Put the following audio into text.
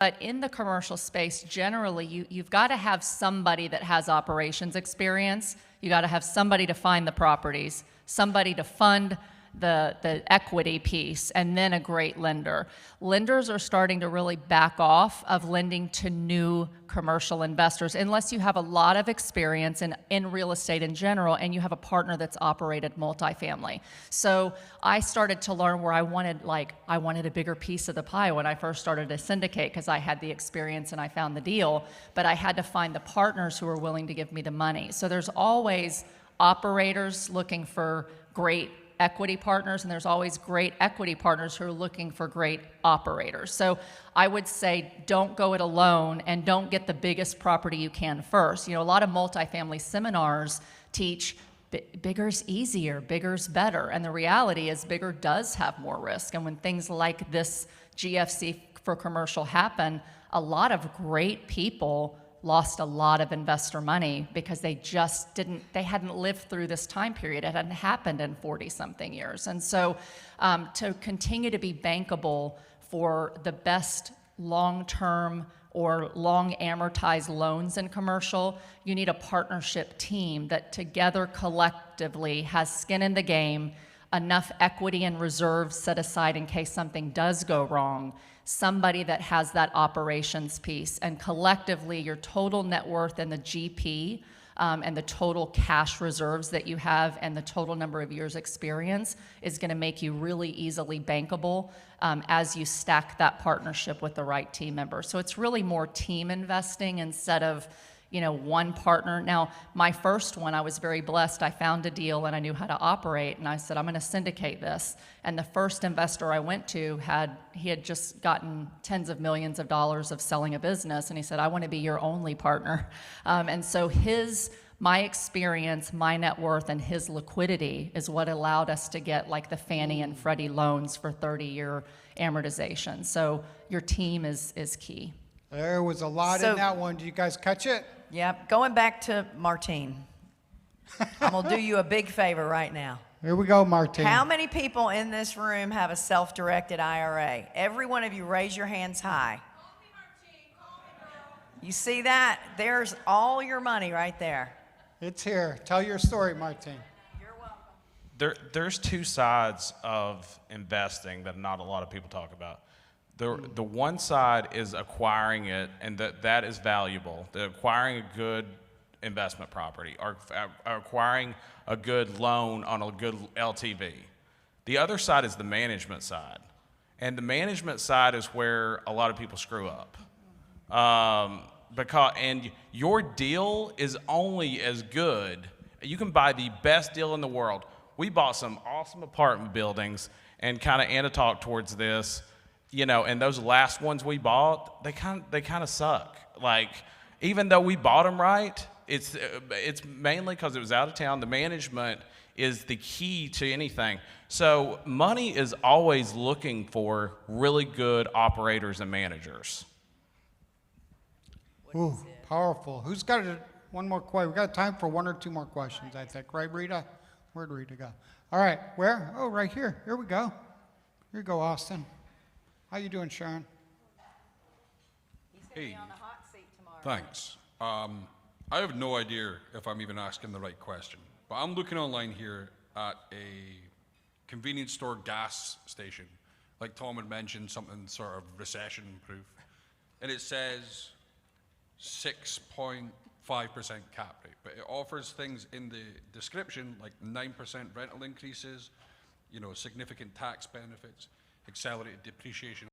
But in the commercial space, generally, you've got to have somebody that has operations experience. You got to have somebody to find the properties, somebody to fund the equity piece, and then a great lender. Lenders are starting to really back off of lending to new commercial investors unless you have a lot of experience in real estate in general and you have a partner that's operated multifamily. So I started to learn where I wanted a bigger piece of the pie when I first started to syndicate, because I had the experience and I found the deal, but I had to find the partners who were willing to give me the money. So there's always operators looking for great equity partners, and there's always great equity partners who are looking for great operators. So I would say don't go it alone and don't get the biggest property you can first. You know, a lot of multifamily seminars teach bigger's easier, bigger's better, and the reality is bigger does have more risk. And when things like this GFC for commercial happen, a lot of great people lost a lot of investor money because they hadn't lived through this time period. It hadn't happened in 40-something years. And so to continue to be bankable for the best long-term or long amortized loans in commercial, you need a partnership team that together collectively has skin in the game, enough equity and reserves set aside in case something does go wrong, somebody that has that operations piece, and collectively your total net worth and the GP and the total cash reserves that you have and the total number of years experience is going to make you really easily bankable as you stack that partnership with the right team member. So it's really more team investing instead of, you know, one partner. Now, my first one, I was very blessed. I found a deal and I knew how to operate, and I said, I'm going to syndicate this. And the first investor I went to had just gotten tens of millions of dollars of selling a business, and he said, I want to be your only partner. And so my experience, my net worth, and his liquidity is what allowed us to get like the Fannie and Freddie loans for 30-year amortization. So your team is key. There was a lot in that one. Did you guys catch it? Yep. Going back to Martine. I'm going to do you a big favor right now. Here we go, Martine. How many people in this room have a self-directed IRA? Every one of you raise your hands high. Call me Martine. Call me girl. You see that? There's all your money right there. It's here. Tell your story, Martine. You're welcome. There's two sides of investing that not a lot of people talk about. The one side is acquiring it, and that is valuable. Acquiring a good investment property, or acquiring a good loan on a good LTV. The other side is the management side. And the management side is where a lot of people screw up. And your deal is only as good. You can buy the best deal in the world. We bought some awesome apartment buildings, and kind of Anna talked towards this, you know, and those last ones we bought, they kind of suck. Like, even though we bought them right, it's mainly because it was out of town. The management is the key to anything. So money is always looking for really good operators and managers. Ooh, powerful. Who's got one more question? We got time for one or two more questions, I think. Right, Rita? Where'd Rita go? All right, where? Oh, right here. Here we go. Here you go, Austin. How you doing, Sharon? He's going to be on the hot seat tomorrow. Thanks. I have no idea if I'm even asking the right question, but I'm looking online here at a convenience store gas station. Like Tom had mentioned, something sort of recession proof. And it says 6.5% cap rate, but it offers things in the description like 9% rental increases, you know, significant tax benefits, accelerated depreciation